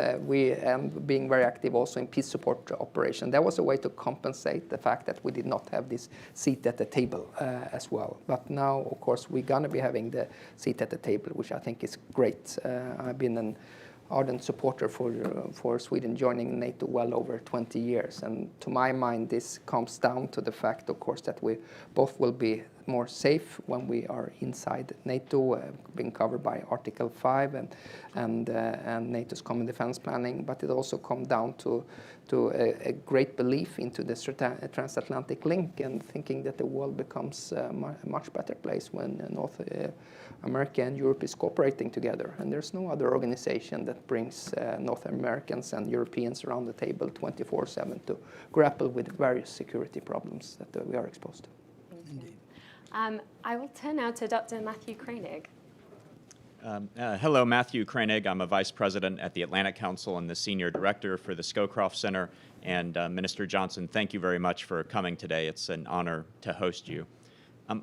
being very active also in peace support operation. That was a way to compensate the fact that we did not have this seat at the table as well. But now, of course, we're going to be having the seat at the table, which I think is great. I've been an ardent supporter for Sweden joining NATO well over 20 years. And to my mind, this comes down to the fact, of course, that we both will be more safe when we are inside NATO, being covered by Article 5 and NATO's common defense planning. But it also comes down to a great belief into the transatlantic link and thinking that the world becomes a much better place when North America and Europe is cooperating together. And there's no other organization that brings North Americans and Europeans around the table 24/7 to grapple with various security problems that we are exposed to. Indeed. I will turn now to Dr. Matthew Koenig. Hello, Matthew Koenig. I'm a vice president at the Atlantic Council and the senior director for the Scowcroft Center. And Minister Jonson, thank you very much for coming today. It's an honor to host you.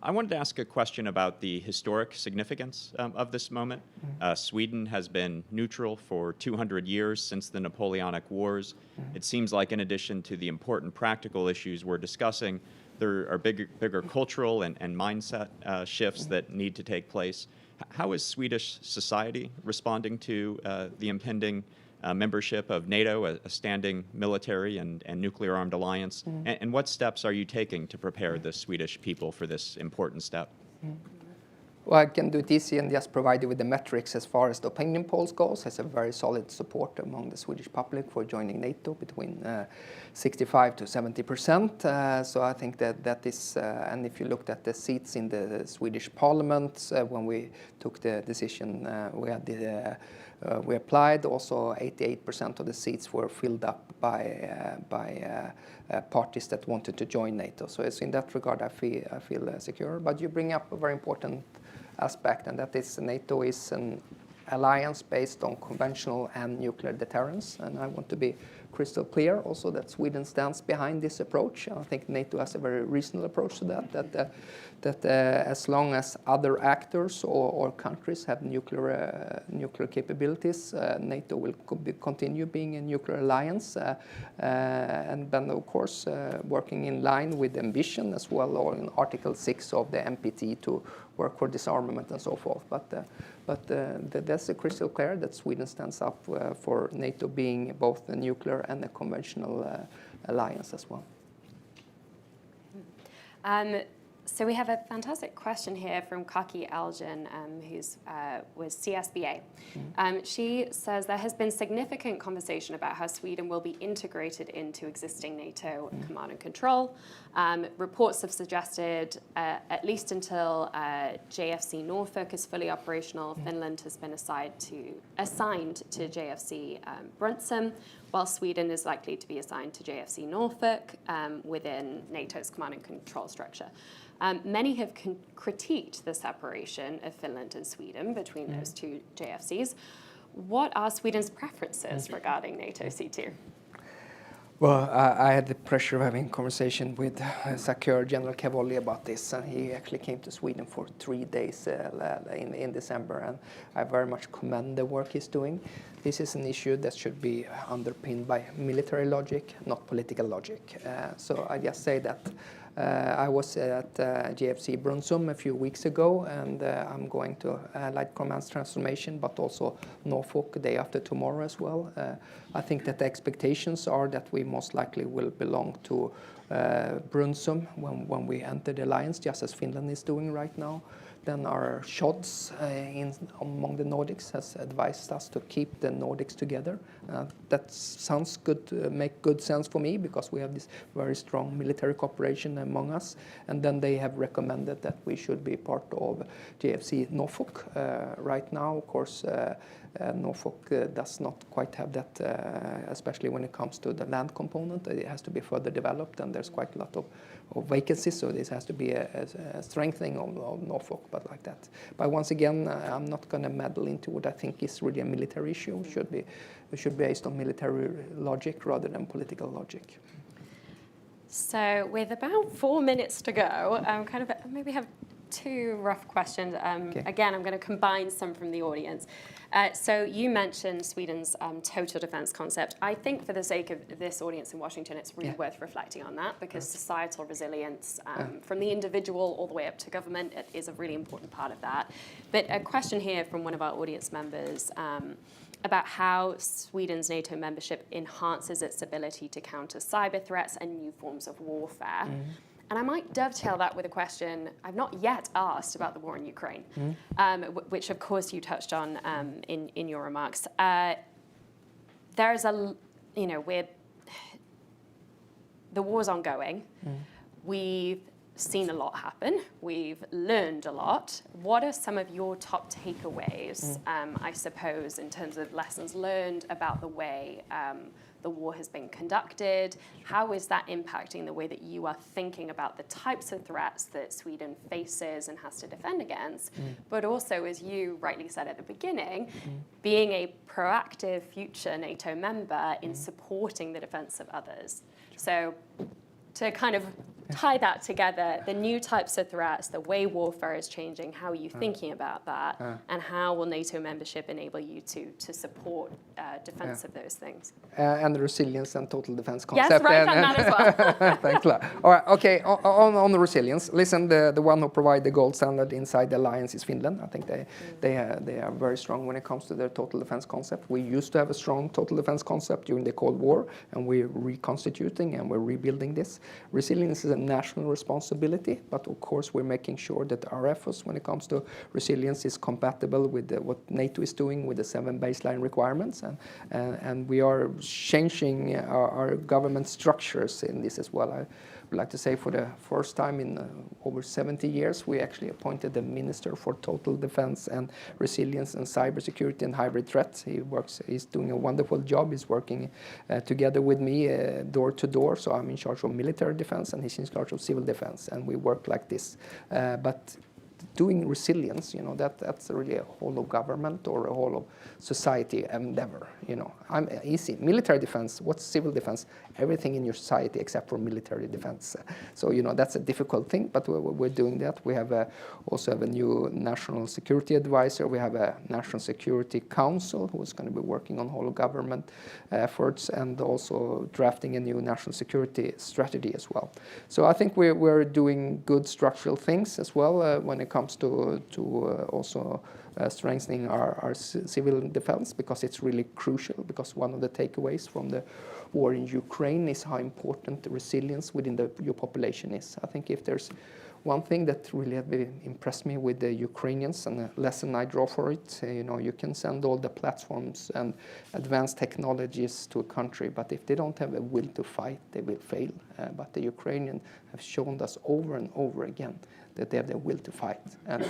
I wanted to ask a question about the historic significance of this moment. Sweden has been neutral for 200 years since the Napoleonic Wars. It seems like in addition to the important practical issues we're discussing, there are bigger cultural and mindset shifts that need to take place. How is Swedish society responding to the impending membership of NATO, a standing military and nuclear-armed alliance? And what steps are you taking to prepare the Swedish people for this important step? Well, I can do it easy and just provide you with the metrics as far as the opinion polls goes. There's a very solid support among the Swedish public for joining NATO, between 65 to 70%. So I think that is, and if you looked at the seats in the Swedish Parliament when we took the decision, we applied. Also, 88% of the seats were filled up by parties that wanted to join NATO. So it's in that regard, I feel secure. But you bring up a very important aspect, and that is NATO is an alliance based on conventional and nuclear deterrence. And I want to be crystal clear also that Sweden stands behind this approach. I think NATO has a very reasonable approach to that as long as other actors or countries have nuclear capabilities, NATO will continue being a nuclear alliance, and then of course working in line with ambition as well, or in Article 6 of the NPT to work for disarmament and so forth. But that's a crystal clear that Sweden stands up for NATO being both a nuclear and a conventional alliance as well. So we have a fantastic question here from Kaki Elgin, who's with CSBA. She says there has been significant conversation about how Sweden will be integrated into existing NATO command and control. Reports have suggested at least until JFC Norfolk is fully operational, Finland has been assigned to JFC Brunssum, while Sweden is likely to be assigned to JFC Norfolk within NATO's command and control structure. Many have critiqued the separation of Finland and Sweden between those two JFCs. What are Sweden's preferences regarding NATO C2? Well, I had the pleasure of having a conversation with SACEUR General Cavalli about this, and he actually came to Sweden for 3 days in December, and I very much commend the work he's doing. This is an issue that should be underpinned by military logic, not political logic. So I just say that I was at JFC Brunssum a few weeks ago, and I'm going to Light Command's transformation, but also Norfolk the day after tomorrow as well. I think that the expectations are that we most likely will belong to Brunssum when we enter the alliance, just as Finland is doing right now. Then our shots among the Nordics has advised us to keep the Nordics together. That sounds good, make good sense for me, because we have this very strong military cooperation among us. And then they have recommended that we should be part of JFC Norfolk. Right now, of course, Norfolk does not quite have that, especially when it comes to the land component. It has to be further developed, and there's quite a lot of vacancies, so this has to be a strengthening of Norfolk, but like that. But once again, I'm not going to meddle into what I think is really a military issue. It should be based on military logic rather than political logic. So with about 4 minutes to go, maybe have two rough questions. Okay. Again, I'm going to combine some from the audience. So you mentioned Sweden's total defense concept. I think for the sake of this audience in Washington, it's really worth reflecting on that, because societal resilience from the individual all the way up to government is a really important part of that. But a question here from one of our audience members about how Sweden's NATO membership enhances its ability to counter cyber threats and new forms of warfare. And I might dovetail that with a question I've not yet asked about the war in Ukraine, which of course you touched on in your remarks. There's the war's ongoing. We've seen a lot happen. We've learned a lot. What are some of your top takeaways, I suppose, in terms of lessons learned about the way the war has been conducted? How is that impacting the way that you are thinking about the types of threats that Sweden faces and has to defend against? But also, as you rightly said at the beginning, being a proactive future NATO member in supporting the defense of others. So to kind of tie that together, the new types of threats, the way warfare is changing, how are you thinking about that, and how will NATO membership enable you to support defense of those things? And the resilience and total defense concept. Yes, right on that as well. Thanks a lot. All right, okay, on the resilience, listen, the one who provide the gold standard inside the alliance is Finland. I think they are very strong when it comes to their total defense concept. We used to have a strong total defense concept during the Cold War, and we're reconstituting and we're rebuilding this. Resilience is a national responsibility, but of course we're making sure that our efforts when it comes to resilience is compatible with what NATO is doing with the 7 baseline requirements, and we are changing our government structures in this as well. I would like to say for the first time in over 70 years, we actually appointed the Minister for Total Defense and Resilience and Cybersecurity and Hybrid Threats. He's doing a wonderful job. He's working together with me door to door. So I'm in charge of military defense and he's in charge of civil defense. And we work like this. But doing resilience, that's really a whole of government or a whole of society endeavor. I'm easy. Military defense, what's civil defense? Everything in your society except for military defense. So, that's a difficult thing, but we're doing that. We have also have a new national security advisor. We have a national security council who's going to be working on whole of government efforts and also drafting a new national security strategy as well. So I think we're doing good structural things as well when it comes to also strengthening our civil defense, because it's really crucial, because one of the takeaways from the war in Ukraine is how important the resilience within your population is. I think if there's one thing that really has impressed me with the Ukrainians and the lesson I draw for it, you can send all the platforms and advanced technologies to a country, but if they don't have a will to fight, they will fail. But the Ukrainians have shown us over and over again that they have the will to fight. And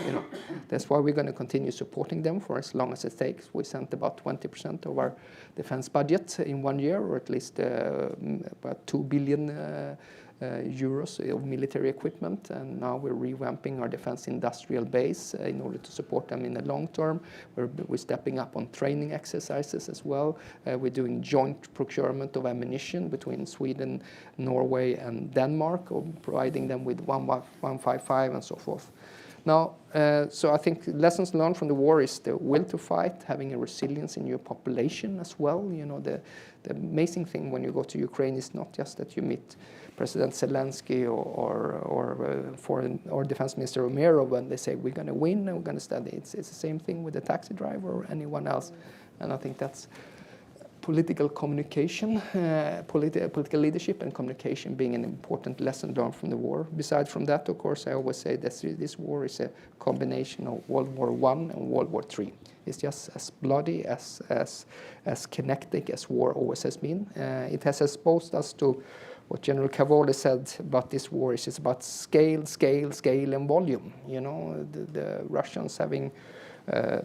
that's why we're going to continue supporting them for as long as it takes. We sent about 20% of our defense budget in 1 year, or at least about 2 billion euros of military equipment, and now we're revamping our defense industrial base in order to support them in the long term. We're stepping up on training exercises as well. We're doing joint procurement of ammunition between Sweden, Norway, and Denmark, or providing them with 155 and so forth. Now, so I think lessons learned from the war is the will to fight, having a resilience in your population as well. The amazing thing when you go to Ukraine is not just that you meet President Zelensky or Foreign or Defense Minister Umerov when they say we're going to win and we're going to study. It's the same thing with the taxi driver or anyone else, and I think that's political communication, political leadership and communication being an important lesson learned from the war. Besides from that, of course, I always say that this war is a combination of World War I and World War III. It's just as bloody, as kinetic as war always has been. It has exposed us to what General Cavoli said about this war is it's about scale, scale, scale, and volume. You know, the Russians having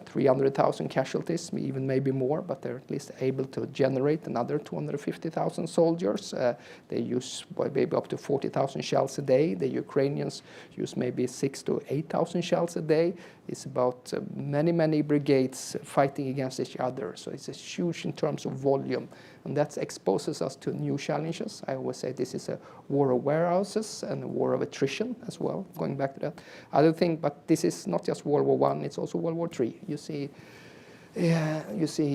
300,000 casualties, even maybe more, but they're at least able to generate another 250,000 soldiers. They use maybe up to 40,000 shells a day. The Ukrainians use maybe 6,000 to 8,000 shells a day. It's about many, many brigades fighting against each other. So it's huge in terms of volume. And that exposes us to new challenges. I always say this is a war of warehouses and a war of attrition as well, going back to that. Other thing, but this is not just World War I, it's also World War III. You see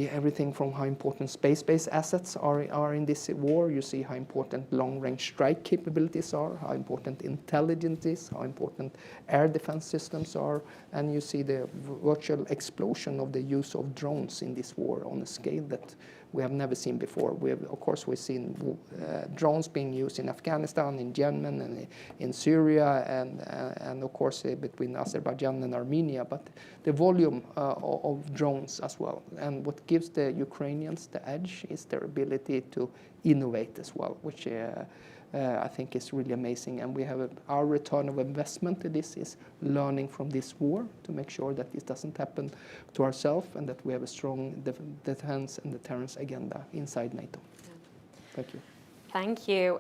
everything from how important space-based assets are in this war. You see how important long-range strike capabilities are, how important intelligence is, how important air defense systems are, and you see the virtual explosion of the use of drones in this war on a scale that we have never seen before. Of course, we've seen drones being used in Afghanistan, in Yemen, and in Syria, and of course between Azerbaijan and Armenia. But the volume of drones as well, and what gives the Ukrainians the edge is their ability to innovate as well, which I think is really amazing. And we have our return of investment to this is learning from this war to make sure that this doesn't happen to ourselves and that we have a strong defense and deterrence agenda inside NATO. Yeah. Thank you. Thank you.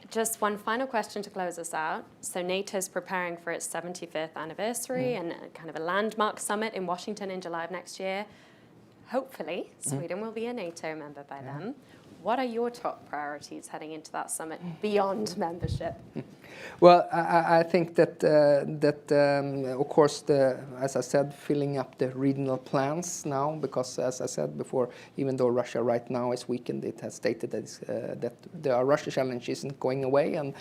Just one final question to close us out. So NATO is preparing for its 75th anniversary and kind of a landmark summit in Washington in July of next year. Hopefully, Sweden will be a NATO member by then. What are your top priorities heading into that summit beyond membership? Well, I think that, of course, as I said, filling up the regional plans now, because as I said before, even though Russia right now is weakened, it has stated that the Russia challenge isn't going away, and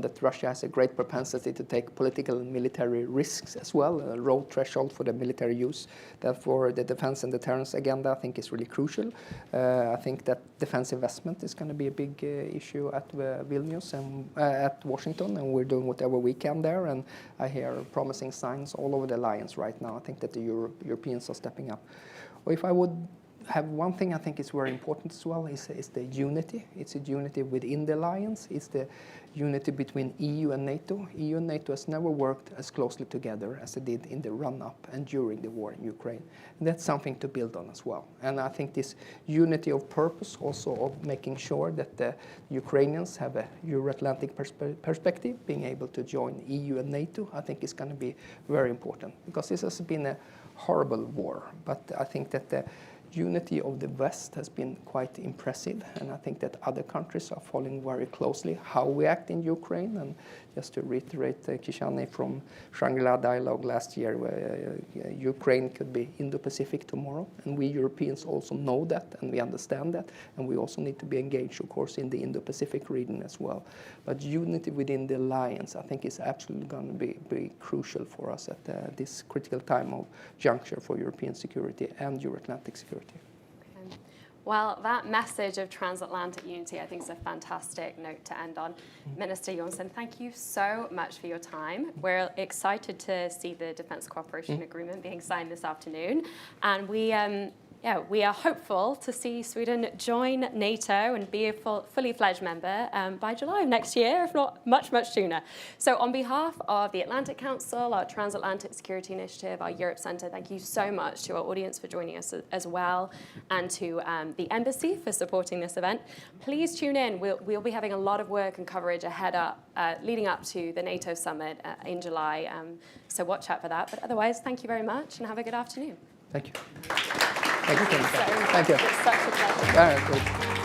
that Russia has a great propensity to take political and military risks as well, a low threshold for the military use. Therefore, the defense and deterrence agenda, I think, is really crucial. I think that defense investment is going to be a big issue at Vilnius and at Washington, and we're doing whatever we can there, and I hear promising signs all over the alliance right now. I think that the Europeans are stepping up. Well, if I would have one thing I think is very important as well is the unity. It's a unity within the alliance. It's the unity between EU and NATO. EU and NATO has never worked as closely together as they did in the run-up and during the war in Ukraine. And that's something to build on as well. And I think this unity of purpose also of making sure that the Ukrainians have a Euro-Atlantic perspective, being able to join EU and NATO, I think is going to be very important, because this has been a horrible war. But I think that the unity of the West has been quite impressive, and I think that other countries are following very closely how we act in Ukraine. And just to reiterate Kishani from Shangri-La Dialogue last year, where Ukraine could be Indo-Pacific tomorrow, and we Europeans also know that, and we understand that, and we also need to be engaged, of course, in the Indo-Pacific region as well. But unity within the alliance, I think, is absolutely going to be crucial for us at this critical time of juncture for European security and Euro-Atlantic security. Okay. Well, that message of transatlantic unity, I think, is a fantastic note to end on. Minister Jonson, thank you so much for your time. We're excited to see the Defence Cooperation Agreement being signed this afternoon, and we are hopeful to see Sweden join NATO and be a fully fledged member by July of next year, if not much, much sooner. So on behalf of the Atlantic Council, our Transatlantic Security Initiative, our Europe Centre, thank you so much to our audience for joining us as well, and to the Embassy for supporting this event. Please tune in. We'll be having a lot of work and coverage leading up to the NATO Summit in July. So watch out for that. But otherwise, thank you very much and have a good afternoon. Thank you. Thank you. Thank you. It's such a pleasure. Very good.